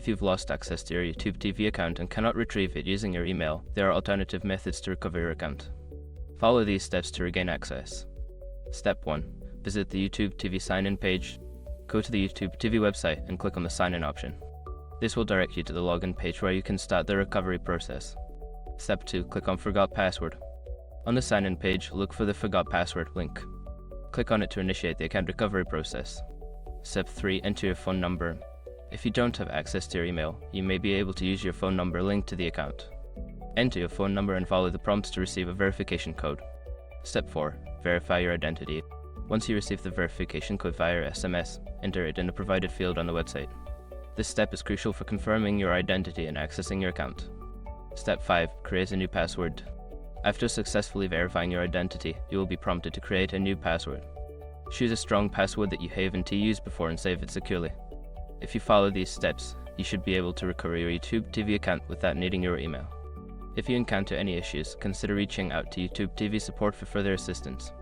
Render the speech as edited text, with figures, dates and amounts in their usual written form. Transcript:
If you've lost access to your YouTube TV account and cannot retrieve it using your email, there are alternative methods to recover your account. Follow these steps to regain access. Step 1. Visit the YouTube TV sign-in page. Go to the YouTube TV website and click on the sign-in option. This will direct you to the login page where you can start the recovery process. Step 2. Click on Forgot Password. On the sign-in page, look for the Forgot Password link. Click on it to initiate the account recovery process. Step 3. Enter your phone number. If you don't have access to your email, you may be able to use your phone number linked to the account. Enter your phone number and follow the prompts to receive a verification code. Step 4. Verify your identity. Once you receive the verification code via SMS, enter it in the provided field on the website. This step is crucial for confirming your identity and accessing your account. Step 5. Create a new password. After successfully verifying your identity, you will be prompted to create a new password. Choose a strong password that you haven't used before and save it securely. If you follow these steps, you should be able to recover your YouTube TV account without needing your email. If you encounter any issues, consider reaching out to YouTube TV support for further assistance.